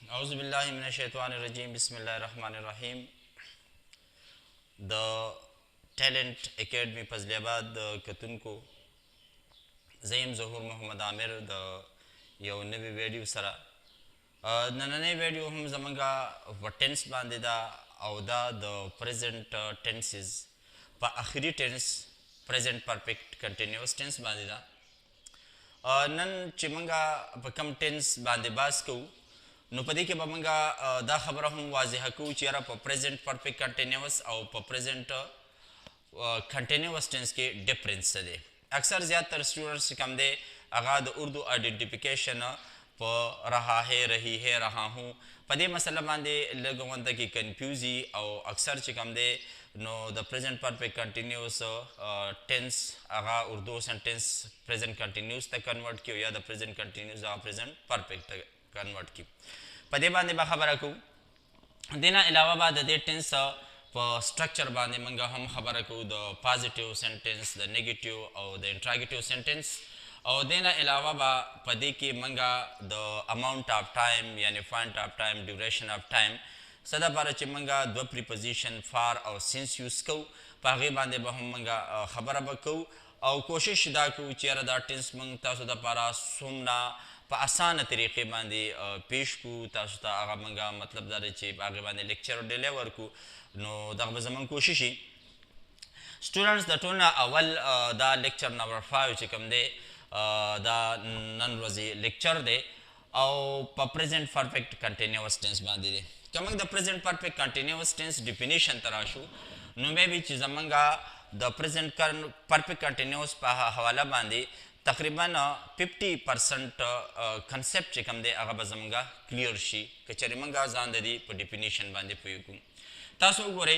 औज़ुबिल्लाहि मिनश्शैतानिर्रजीम बिस्मिल्लाहिर्रहमानिर्रहीम द टैलेंट एकेडमी फजलियाबाद कतुन को ज़हीम ज़हूर मोहम्मद आमिर द यौ नवी वीडियो सरा नन्हे वीडियो हम ज़मंगा टेंस बांधे दा औदा द प्रेजेंट टेंसेस पा आखिरी tense present perfect continuous tense बांधे दा नन चिमंगा कम टेंस बांधे बास को नुपदी के बमंगा दा खबर हम वाज़ेह को चिरा प प्रेजेंट परफेक्ट कंटिन्यूअस और प प्रेजेंट कंटिन्यूअस टेंस के डिफरेंस दे अक्सर ज़्यादातर स्टूडेंट्स कम दे आगाद उर्दू आइडेंटिफिकेशन प रहा है रही है रहा हूँ पदे मसला बांधे लगवंदा की कंफ्यूजी और अक्सर चिकम दे नो द प्रेजेंट परफेक्ट कंटिन्यूअस टेंस आगा उर्दू सेंटेंस प्रेजेंट कंटिन्यूअस तक कन्वर्ट किया या द प्रेजेंट कंटिन्यूअस आगा प्रेजेंट परफेक्ट कन्वर्ट की पदे बांधे बाखबर को देना अलावा बाद दे टेंस स्ट्रक्चर बांधे मंगा हम खबर को the positive sentence the negative और द इंट्रोगेटिव सेंटेंस और देना अलावा बा पदे की मंगा द अमाउंट ऑफ टाइम यानी point of time duration of time सदा बार चिमंगा दो प्रीपोजिशन फॉर और सिंस यूज को पागे बांधे बा हम मंगा खबर बको और कोशिश दा को चेरा दा टेंस मंगता सदा पारा सुमना पा आसान तरीके बांधे पेश को तासुता आगा मंगा मतलब दारे चे आगे बांधे लेक्चर डिलीवर को नो दग बजमन कोशिशि स्टूडेंट्स द टोना अवल दा लेक्चर नंबर 5 चिकम दे दा नन रोजी लेक्चर दे और प प्रेजेंट परफेक्ट कंटिन्यूअस टेंस बांधे दे कमंग द present perfect continuous tense definition तराशु नो में भी चीज मंगा द प्रेजेंट परफेक्ट कंटिन्यूअस पा हवाला बांधे तकरीबन 50% कंसेप्ट चिकम दे आगा बजमंगा क्लियर शी कचरी मंगा जान दे प डेफिनेशन बांधे पुयकु तासो गोरे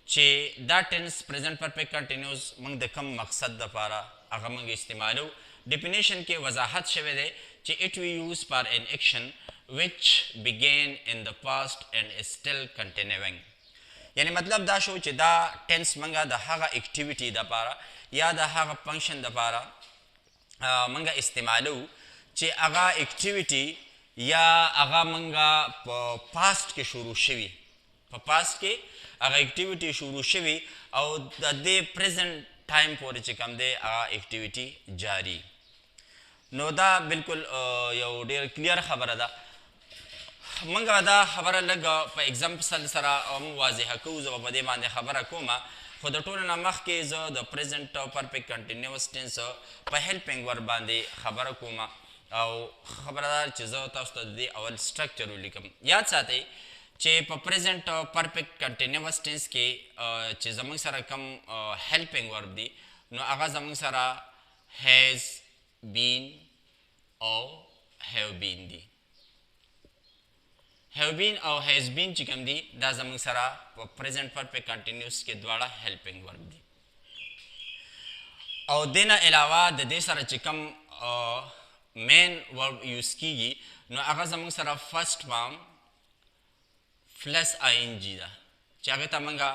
चे दा टेंस प्रेजेंट परफेक्ट कंटिन्यूअस मंग द कम मकसद द पारा आगा मंग इस्तेमालो डेफिनेशन के वजाहत शवे दे चे it we use for an action which began in the past and is still continuing यानी मतलब दा शो चे दा टेंस मंगा दा हागा एक्टिविटी दा पारा या दा हागा फंक्शन दा पारा मंगा इस्तेमालो चे आगा एक्टिविटी या आगा मंगा पास्ट के शुरू शवी पास्ट के आगा एक्टिविटी शुरू शवी और दे प्रेजेंट टाइम पर चे कम दे आगा एक्टिविटी जारी नो दा बिल्कुल यो डेर क्लियर खबर दा मंगा दा खबर लगा प एग्जांपल सरा हम वाज़ेह को ज बदे बांधे खबर कोमा खुद टोल नमख के ज द प्रेजेंट परफेक्ट कंटिन्यूअस टेंस प हेल्पिंग वर्ब बांधे खबर कोमा और खबरदार चीज तास्तो दे अवल स्ट्रक्चर लिखम याद साथे चे प प्रेजेंट परफेक्ट कंटिन्यूअस टेंस के चीज मंग सरा कम हेल्पिंग वर्ब दी नो आगा जमंग सरा हैज बीन और हैव बीन दी have been और has been चिकम दी दा जमंग सरा प्रेजेंट परफेक्ट कंटिन्यूअस के द्वारा हेल्पिंग वर्ब दी और देना अलावा द दे सरा चिकम मेन वर्ब यूज कीगी नो आगा जमंग सरा फर्स्ट फॉर्म प्लस आईएनजी दा चाहे तमंगा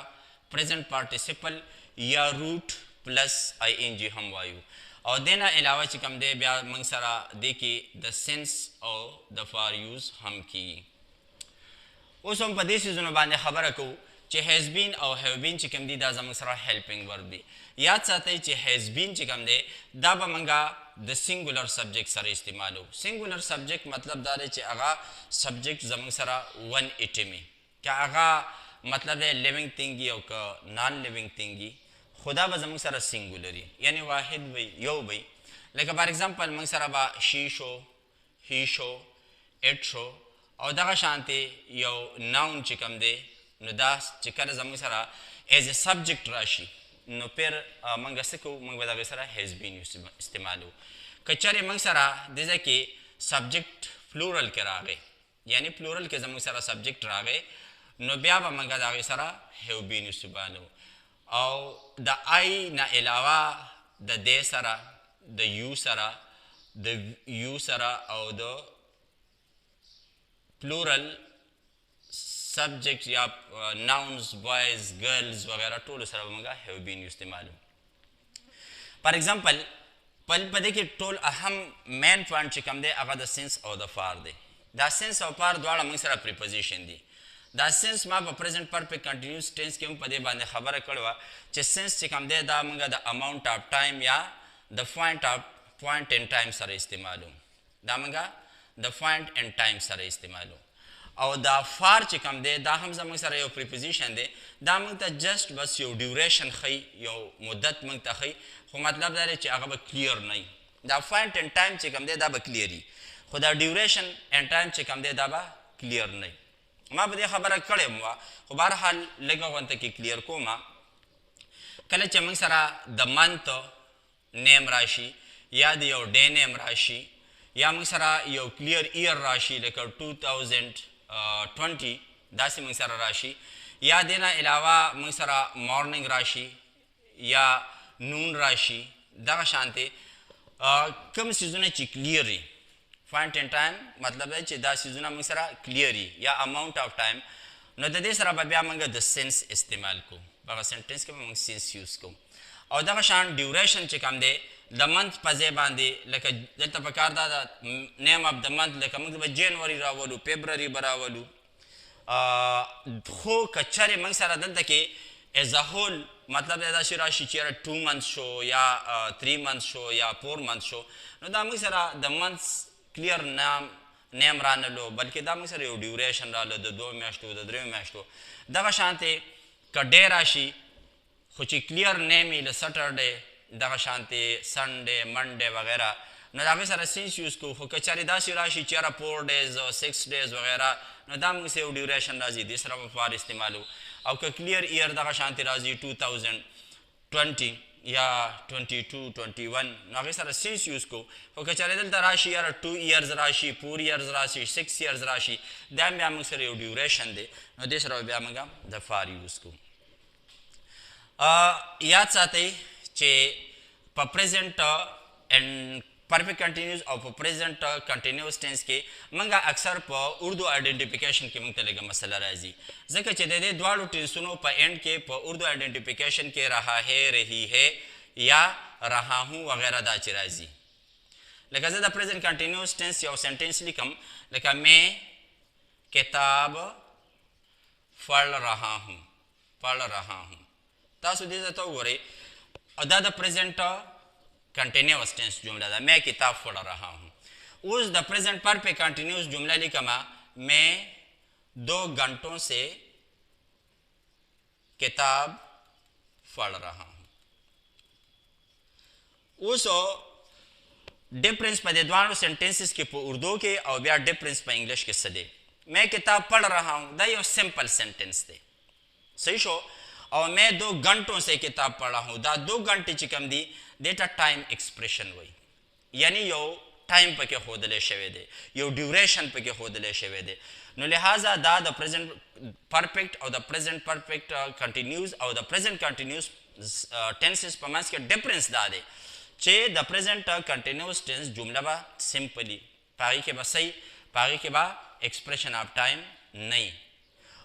प्रेजेंट पार्टिसिपल या रूट प्लस आईएनजी हम वायु और देना अलावा चिकम दे ब्या मंग सरा दे की द सेंस और द फॉर यूज हम की उस हम पदेश जुनो बांधे खबर को चे हैज बीन और हैव बीन चिकम दी दा जमंग सरा हेल्पिंग वर्ब दी याद साथे चे हैज बीन चिकम दे दा बमंगा द सिंगुलर सब्जेक्ट सर इस्तेमाल हो सिंगुलर सब्जेक्ट मतलब दारे चे आगा सब्जेक्ट जमंग सरा वन इटमी क्या आगा मतलब है लिविंग थिंगी और का नॉन लिविंग थिंगी खुदा ब जमंग सरा सिंगुलरी यानी वाहिद भाई यो भाई लेकिन फॉर एग्जांपल मंग सरा बा she show he show it show और दगा शांति यो नाउन चिकम दे नो दास चिकर जमंग सरा एज ए सब्जेक्ट राशि नो फिर मंगा सको मंग बदा सरा हैज बीन इस्तेमाल कचरे मंग सरा जैसे कि सब्जेक्ट प्लूरल के रागे यानी प्लूरल के जमंग सरा सब्जेक्ट रागे नो ब्याबा मंगा दागे सरा हैव बीन इस्तेमाल और द आई ना अलावा द दे सरा द यू सरा और द प्लूरल सब्जेक्ट या नाउन्स बॉयज गर्ल्स वगैरह टोल सरा मंगा हैव बीन इस्तेमाल फॉर एग्जांपल पल पदे के टोल अहम मेन पॉइंट चिकम दे अगर द सेंस और द फार दे دا سنس او پار دواړه موږ سره پریپوزیشن دي دا سنس ما په پریزنٹ پرفیکٹ کنټینیوس ټینس کې هم په دې باندې خبره کړې وه چې سنس چې کوم دی دا موږ د اماونټ آف ټایم یا د پوینټ ان ټایم سره استعمالو دا موږ د پوینټ ان ټایم سره استعمالو او دا فار چې کوم دی دا هم زموږ سره یو پریپوزیشن دی دا موږ ته جسټ بس یو ډیوریشن ښیي یو مدت موږ ته ښیي خو مطلب دا دی چې هغه به کلیر نه وي دا پوینټ ان ټایم چې کوم دی دا به کلیر وي خو دا ډیوریشن ان ټایم چې کوم دی دا به کلیر نه وي ما په دې خبره کړې وه خو بهرحال لږه غونته کې کلیر کوم کله چې موږ سره د منت نیم راشي یا د یو ډے نیم راشي یا موږ سره یو کلیر ایر راشي لکه 2020 داسې موږ سره راشي یا دې نه علاوه موږ سره مارننګ راشي یا نون راشي دغه شانتې کوم څیزونه چې کلیر وي پوینټ ان ټایم مطلب دی چې دا څیزونه موږ سره کلیر وي یا اماونټ آف ټایم نو د دې سره به بیا موږ د سنس استعمال کوو په هغه سنټنس کې به موږ سنس یوز کوو او دغه شان ډیوریشن چې کوم دی د منت په ځای باندې لکه دلته پکار دا د نیم اف د منت لکه موږ به جنوري راولو فبروري به راولو خو که چېرې موږ سره دلته کې ایز ا هول مطلب دا داسې راشي چې 2 months شو یا 3 months شو یا 4 months شو نو دا موږ سره د منتس کلیر نیم رانلو بلکې دا موږ سره یو ډیوریشن راله د 2 میاشتو د 3 میاشتو دغه شانتې که ډے راشي خو چې کلیر نیم وي له سټرډے دغه شانتې سنډے منډے وغیره نو د هغې سره سینس یوز کوو خو که چېرې داسې راشي چې یاره 4 days 6 days وغیره نو دا موږ سره یو ډیوریشن راځي دې سره به فار استعمالو او که کلیر ایر دغه شانتې راځي 2020 یا 22 21 نو هغې سره سینس یوز کوو خو که چېرې دلته راشي یاره 2 years راشي 4 years راشي 6 years راشي دا هم بیا موږ سره یو ډیوریشن دی نو دې سره به بیا موږ د فار یوز کوو یاد ساتئ چې په پریزنټ اینڈ پرفیکٹ کنټینیوس او په پریزنټ کنټینیوس ټینس کې موږ اکثر په اردو آئیډنټیفیکیشن کې موږ ته لږه مسله راځي ځکه چې د دې دواړو ټینسونو په اینډ کې په اردو آئیډنټیفیکیشن کې رہا ہے رہی ہے یا رہا ہوں وغیرہ دا چې راځي لکه زه د پریزنټ کنټینیوس ټینس یو سینټینس لیکم لکه میں کتاب پڑھ رہا ہوں تاسو دې ته وګورئ او دا د پریزنٹ کنٹینیوس ٹینس جملہ دا میں کتاب پڑھ رہا ہوں اس دا پریزنٹ پرفیکٹ کنٹینیوس جملہ لکھا میں 2 گھنٹوں سے کتاب پڑھ رہا ہوں اس ڈفرنس په دوانو سنټنسز کې په اردو کې او بیا ډفرنس په انګلیش کې څه دی میں کتاب پڑھ رہا ہوں دا یو سمپل سنټنس دی صحیح شو او میں 2 گھنٹوں سے کتاب پڑھ رہا ہوں دا 2 گھنٹے چې کوم دی دیټه ټایم ایکسپریشن وایي یعنی یو ټایم پکې ښودلی شوی دی یو ډیوریشن پکې ښودلی شوی دی نو لہٰذا دا د پریزنٹ پرفیکٹ او د پریزنٹ پرفیکٹ کنټینیوز او د پریزنٹ کنټینیوز ټینسز په منځ کې ډفرنس دا دی چې د پریزنٹ کنټینیوز ټینس جمله به سمپلی په هغې کې به صحیح په هغې کې به ایکسپریشن آف ټایم نه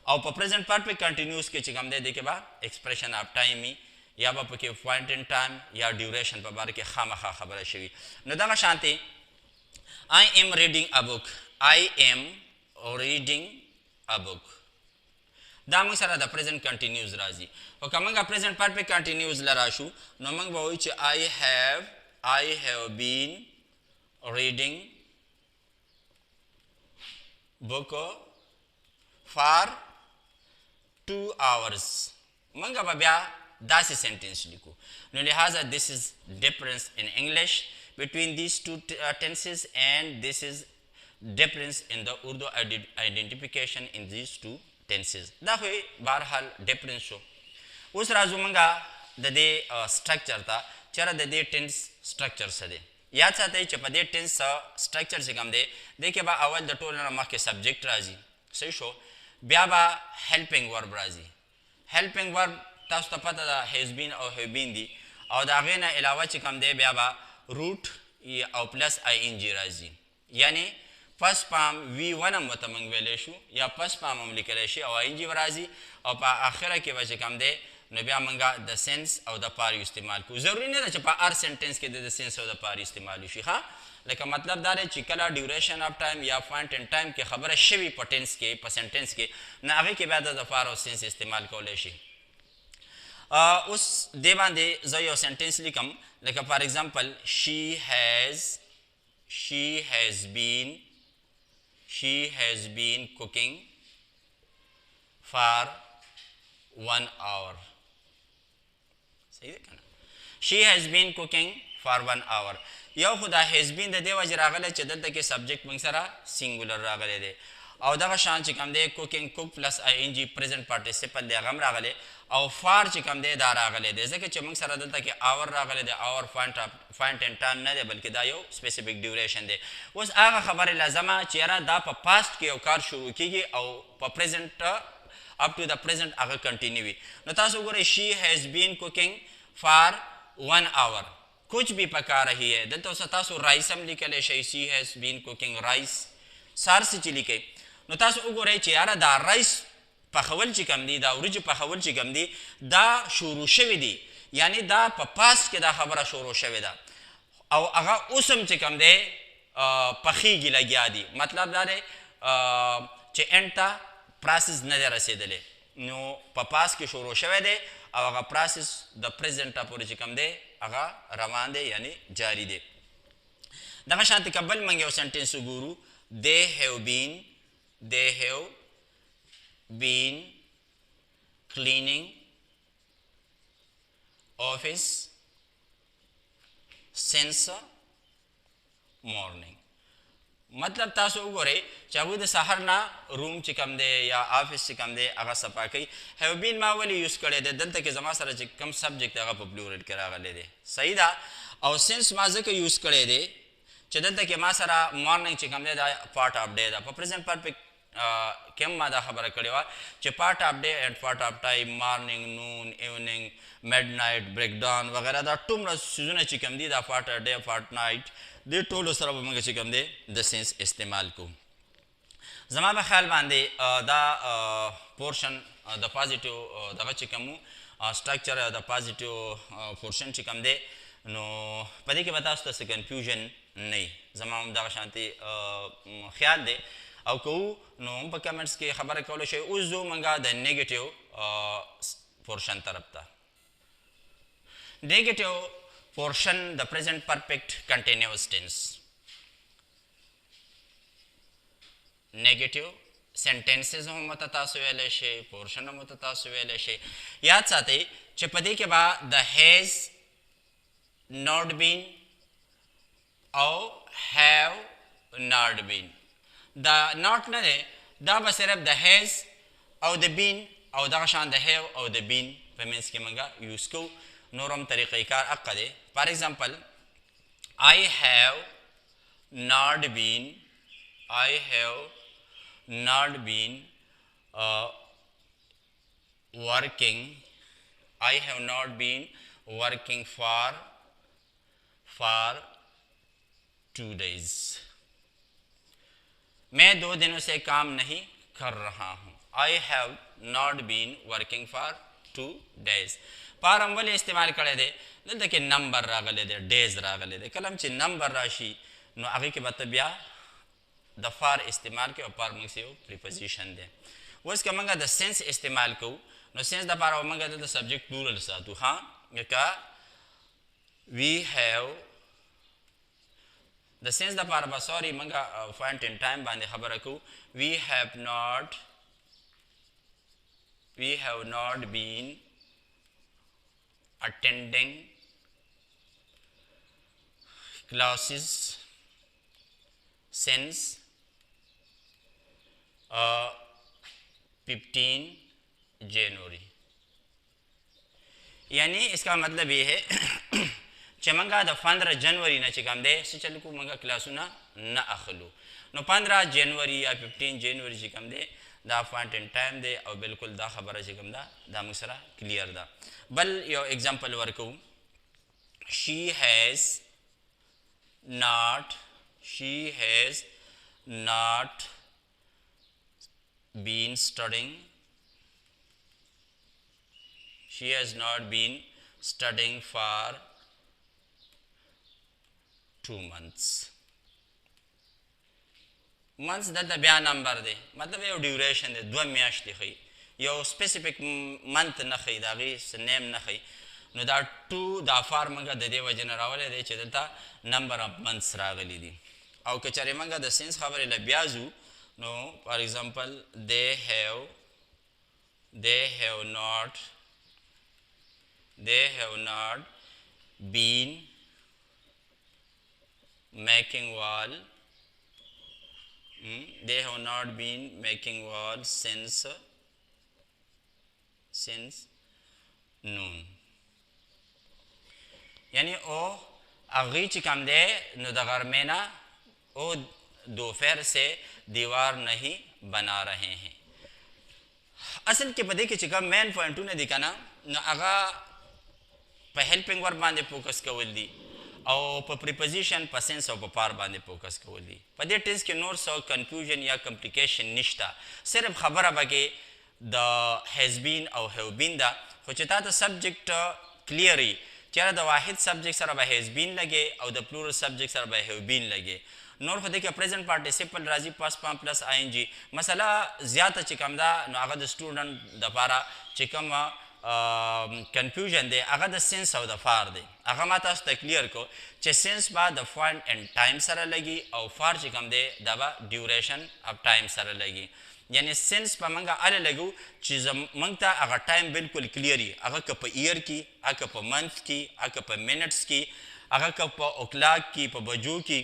او په پریزنٹ پرفیکٹ کنټینیوز کې چې کوم دی دې کې به ایکسپریشن آف ټایم وي یا به پکې پوینټ ان ټایم یا ډیوریشن په باره کې خامخا خبره شوي نو دغه شانتې I am reading a book دا موږ سره د پریزنٹ کنټینیوز راځي او که موږ پریزنٹ پرفیکٹ کنټینیوز له راشو نو موږ به وایو چې I have been reading book for 2 hours موږ به بیا داسې سنټنس لیکو نو لہٰذا this is difference in English between these two tenses and this is difference in the Urdu identification in these two tenses دا خو بهرحال difference شو اوس راځو موږ د دې سټرکچر ته چېرې د دې ټینس سټرکچر څه دی یاد ساتئ چې په دې ټینس سټرکچر چې کوم دی دې کې به اول د ټولو نه مخکې سبجیکټ راځي صحیح شو بیا به هیلپینګ ورب راځي هیلپینګ ورب تاسو ته پته ده هیز بین او هیو بین دي او د هغې نه علاوه چې کوم دی بیا به روټ او پلس ING راځي یعنی پس پام V1 هم ورته موږ ویلی شو یا پس پام هم لیکلی شي او ING به راځي او په آخره کې به چې کوم دی نو بیا موږ د سنس او د پار استعمال کوو ضروري نه ده چې په هر سنټنس کې د سنس او د پار استعمال وشي ښه لکه مطلب دا دی چې کله ډیوریشن اف ټایم یا پوینټ ان ټایم کې خبره شوي په ټینس کې په سنټینس کې نو هغې کې بیا د فار او سنس استعمال کولی شي. اوس دې باندې زه یو سنټینس لیکم لکه فار ایگزامپل she has been cooking for 1 hour. صحیح ده کنه؟ she has been cooking for 1 hour. یو خو دا has been د دې وجې راغلی چې دلته کې سبجیکټ موږ سره سینګولر راغلی دی او دغه شان چې کوم دی کوکینګ کوک پلس آی ان جي پریزنټ پارټیسپل دی هغه هم راغلی او فار چې کوم دی دا راغلی دی ځکه چې موږ سره دلته کې آور راغلی دی آور پوینټ ان ټایم نه دی بلکې دا یو سپیسیفیک ډیوریشن دی. اوس هغه خبرې لازمه چې یاره دا په پاسټ کې یو کار شروع کیږي او په پریزنټ up to the present هغه کنټینیو وي. نو تاسو وګورئ she has been cooking for 1 hour. कुछ भी पका रही है دلته اوس تاسو رایس هم لیکلی شئ she has been cooking rice سار څه چې لیکئ نو تاسو وګورئ چې یاره دا رایس پخول چې کوم دی دا وریجې پخول چې کوم دی دا شروع شوي دي یعنی دا په پاس کې دا خبره شروع شوې ده او هغه اوس هم چې کوم دی پخیږي لګیا دي مطلب دا دی چې انډ ته پراسس نه دی رسېدلی نو په پاس کې شروع شوی دی او هغه پراسس د پریزنټ پورې چې کوم دی هغه روان دی یعنی جاری دی. دغه شانتې که بل موږ یو سنټینس وګورو they have been cleaning office since morning. مطلب تاسو وګورئ چې هغوی د سهار نه روم چې کوم دی یا آفس چې کوم دی هغه صفا کوي. هیو بین ما ولې یوز کړی دی دلته کې زما سره چې کوم سبجیکټ هغه په پلورل کې راغلی دی صحیح ده او سنس ما ځکه یوز کړی دی چې دلته کې ما سره مارننګ چې کوم دی دا پارټ اف ډے ده په پریزنټ پرفیکټ کې هم ما دا خبره کړې وه چې پارټ اف ډے اینډ پارټ اف ټایم مارننګ نون ایوننګ میډ نایټ بریک ډاون وغیره دا ټومره څیزونه چې کوم دي دا پارټ اف ډے پارټ نایټ دې ټولو سره به موږ چې کوم دی د سینس استعمال کوو. زما په خیال باندې دا پورشن د پازیټیو دغه چې کوم سټرکچر د پازیټیو پورشن چې کوم دی نو په دې کې به تاسو ته څه کنفیوژن نه وي زما هم دغه شانتې خیال دی او که نو هم په کمنټس کې خبره کولی شئ. اوس ځو موږ د نیګیټیو پورشن طرف ته. نیګیټیو portion the present perfect continuous tense. Negative sentences هم مت تاسو ویلی شئ portion هم مت تاسو ویلی شئ. یاد ساتئ چې په دې کې به the has not been او have not been دا not نه دی دا به صرف the has او the been او دغه شان the have او the been په منځ کې موږ یوز کوو. نورم طریقه کار اقا دی. فار ایگزامپل I have not been working for 2 days. मैं 2 दिनों से काम नहीं कर रहा हूँ. I have not been working for 2 days. پارم ولې استعمال کړی دی دلته کې نمبر راغلی دی ډیز راغلی دی کله هم چې نمبر راشي نو هغې کې به ته بیا د فار استعمال کوي او فار موږ یو پریپوزیشن دی. اوس که موږ د سنس استعمال کوو نو سنس دپاره به موږ دلته سبجیکټ پلورل ساتو ها لکه وی هیو د سنس دپاره به سوري موږ پوینټ ان ټایم باندې خبره کوو وی هیو ناٹ بین attending classes since 15 जनवरी. यानी इसका मतलब ये है چې موږ د 15 जनवरी نه چې کوم دی څه چل کوو موږ کلاسونه نه اخلو نو 15 जनवरी یا 15 जनवरी چې کوم دی دا پوینټ ان ټایم دی او بالکل دا خبره چې کوم ده دا موږ سره کلیر ده. بل یو اگزامپل ورکو she has not been studying for 2 months. months دلته بیا نمبر دی مطلب یو ډیوریشن دی 2 میاشتې ښیي یو سپیسیفیک منت نه ښیي د هغې نیم نه ښیي نو دا 2 دا فار موږ د دې وجې نه راولی دی چې دلته نمبر اف منثs راغلی دي او که چېرې موږ د سینس خبرې له بیا ځو نو فار ایگزامپل they have not been making wall they have not been making wall since noon یعنی او هغوی چې کوم دی نو د غرمې نه او دوپہر سے دیوار نہیں بنا رہے ہیں اصل کې په دې کې چې کوم مین پوینټونه دي که نه نو هغه په هیلپینګ ورب باندې فوکس کول دي او په پریپوزیشن په سینس او په پار باندې فوکس کول دي په دې ټینس کې نور څه کنفیوژن یا کمپلیکیشن نشته صرف خبره به کې د هیز بین او هیو بین ده خو چې تا ته سبجیکټ کلیري چېرې د واحد سبجیکټ سره به هیز بین لګې او د پلورل سبجیکټ سره به هیو بین لګې نور خو دې کې پریزنټ پارټیسپل راځي پاس پام پلس آی ان جي مسله زیاته چې کوم ده نو هغه د سټوډنټ دپاره چې کوم کنفیوژن دی هغه د سینس او د فار دی هغه ما تاسو ته کلیر کو چې سینس به د پوینټ اینډ ټایم سره لګي او فار چې کوم دی دا به ډیوریشن اف ټایم سره لګي یعنی سینس په موږ هله لګو چې موږ ته هغه ټایم بالکل کلیري هغه که په ایئر کې هغه که په منث کې هغه په منټس کې هغه که په اوکلاک کې په بجو کې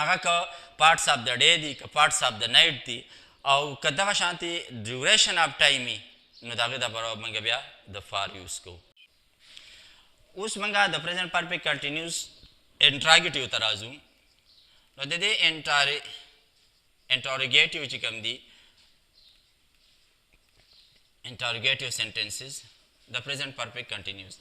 هغه که پارټس آف د ډے دي که پارټس آف د نایټ دي او که دغه شانتې ډیوریشن آف ټایم وي نو د هغې دپاره موږ بیا د فار یوز کوو اوس موږ د پریزنټ پرفیکټ کنټینیوس انټراګیټیو ته راځو نو د دې انټاروګیټیو چې کوم دي interrogative sentences the present perfect continuous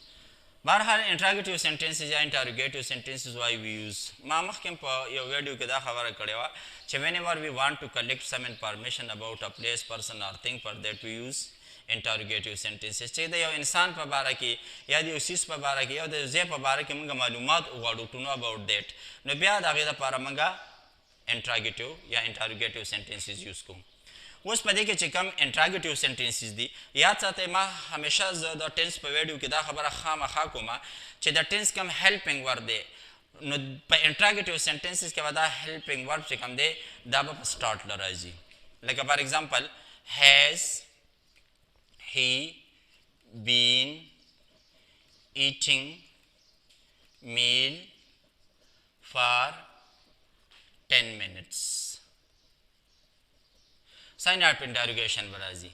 بهرحال interrogative sentences یا interrogative sentences why we use ما مخکې په یو ویډیو کې دا خبره کړې وه چې whenever we want to collect some information about a place person or thing for that we use interrogative sentences چې د یو انسان په باره کې یا د یو سیس په باره کې یا د ځای په باره کې موږ معلومات وغواړو to know about that نو بیا د هغې دپاره موږ interrogative یا interrogative sentences use کوو اوس په دې کې چې کم انټراګیټیو سنټنسز دي یاد ساتئ ما همیشه زه د ټینس په ویډیو کې دا خبره خامخا کومه چې د ټینس کم هیلپینګ ورب دی نو په انټراګیټیو سنټنسز کې به دا هیلپینګ ورب چې کم دی دا به په سټارټ له راځي لکه فار ایگزامپل هیز he been eating meal for 10 minutes sign up interrogation برازی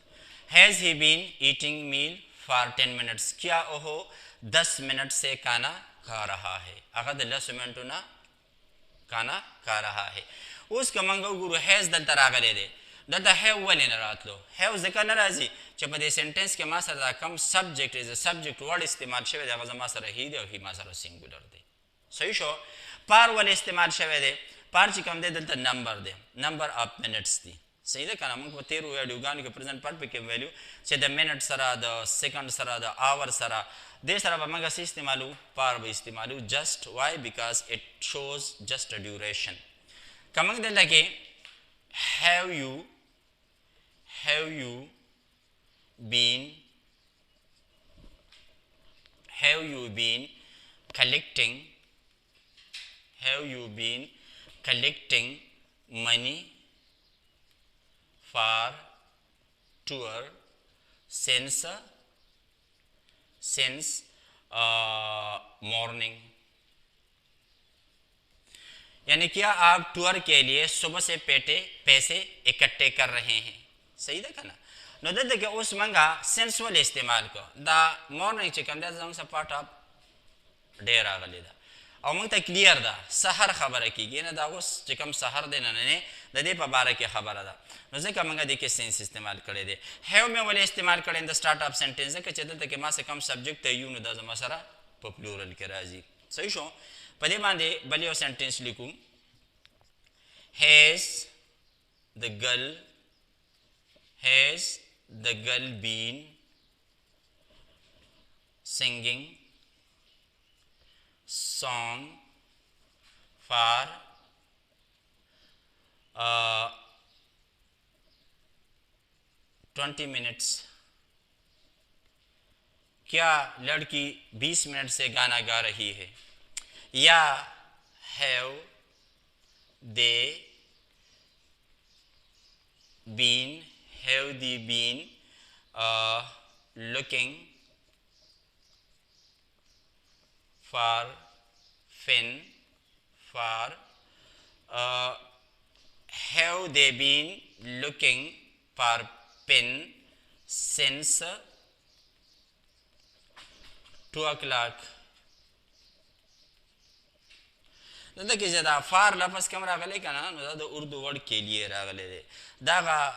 has he been eating meal for 10 minutes کیا وہ 10 منٹ سے کھانا کھا رہا ہے اگر 10 منٹوں نا کھانا کھا رہا ہے اس کا منگو گورو has دلتا راغلے دے دلتا have ولی نراتلو have ذکر نرازی چه پا دے سنٹنس کے ما سر دا کم subject is a subject word استعمال شوه دے غزا ما سر ہی دے و ہی ما سر singular دے صحیح شو پار ولی استعمال شوه دے پار چی کم دے دلتا نمبر دے number of minutes دی صحیح ده کنه موږ په تیرو ویډیوګانو کې پریزنټ پرفیکټ کې ویلو چې د منټ سره د سیکنډ سره د آور سره دې سره به موږ څه استعمالو پار به استعمالو جسٹ وای بیکاز اٹ شوز جسٹ ا ډیوریشن که موږ دلته کې have you been collecting money for tour since morning یعنی کیا آپ ٹور کے لیے صبح سے پیسے اکٹھے کر رہے ہیں صحیح ده کنه نو دلته کې اوس منګه سنس ول استعمال کو دا مورنینګ چې کوم دا زموږ څخه پارټ اپ ډیر راغلی ده او موږ ته کلیر ده سحر خبره کیږي نه دا اوس چې کوم سحر دی نه د دې په باره کې خبره ده نو ځکه موږ دې کې سنس استعمال کړی دی هیو مې ولې استعمال کړی د سٹارټ اپ سنټنس ځکه چې دلته کې ما څه کم سبجیکټ ته یو نو دا زما سره په پلورل کې راځي صحیح شو په دې باندې بل یو سنټنس لیکو has the girl been singing song for 20 मिनट्स, क्या लड़की 20 मिनट से गाना गा रही है? या have they been, have they been looking for fin, for have they been looking for pin since 2 o'clock? دلته کې چې دا فار لفظ کوم راغلی که نه، نو دا د اردو ورډ کې لیے راغلی دی. دغه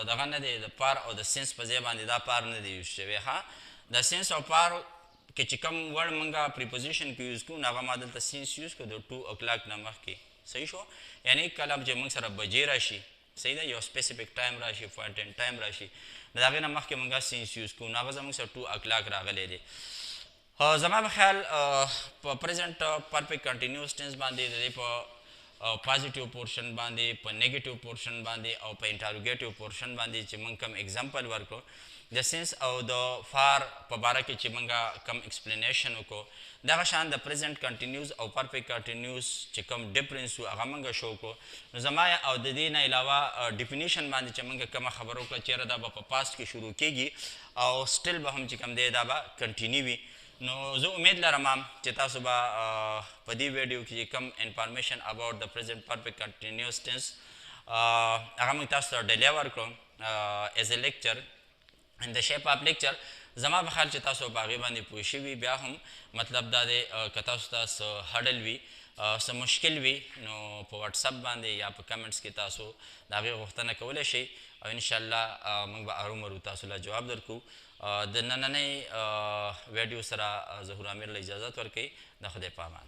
دغه نه دی، د پار او د سینس په ځای باندې دا پار نه دی یوز شوی. ها د سینس او پار کې چې کوم ورډ مونږه پریپوزیشن کې یوز کړو، نو هغه ما دلته سینس یوز کړو د 2 o'clock نه مخکې. صحیح شو؟ یعنی کله چې مونږ سره بجې راشي، صحیح ده، یو سپیسیفیک ټایم راشي، پوینټ ان ټایم راشي، نو د هغې نه مخکې مونږه سینس یوز کړو، نو هغه زموږ سره 2 o'clock راغلی دی. زما په خیال په پریزنټ پرفیکټ کنټینیوس ټینس باندې د دې په پازیټیو پورشن باندې، په نیگیټیو پورشن باندې او په انټروګیټیو پورشن باندې چې موږ کوم اگزامپل ورکړو، د سینس او د فار په باره کې چې موږ کوم ایکسپلینیشن وکړو، دغه شان د پریزنټ کنټینیوس او پرفیکټ کنټینیوس چې کوم ډفرنس و هغه موږ شو کړو. نو زما او د دې نه علاوه ډیفینیشن باندې چې موږ کومه خبره وکړه، چېرې دا به په پاست کې شروع کېږي او سټل به هم چې کوم دی دا به کنټینیو وي. نو زه امید لرم چې تاسو به په دې ویډیو کې کوم انفارمیشن اباؤټ د پریزنټ پرفیکټ کنټینیوس ټینس هغه موږ تاسو ته ډیلیور کړو ایز ا لیکچر ان د شیپ اف لیکچر. زما په خیال چې تاسو په هغې باندې پوه شوي. بیا هم مطلب دا دی که تاسو ته څه هډل وي، څه مشکل وي، نو په واټساپ باندې یا په کمنټس کې تاسو د هغې غوښتنه کولی شئ او انشاءالله موږ به ارومرو تاسو له جواب درکړو. د نننۍ ویډیو سره ظهور امیر له اجازت ورکوي. د خدای په امان.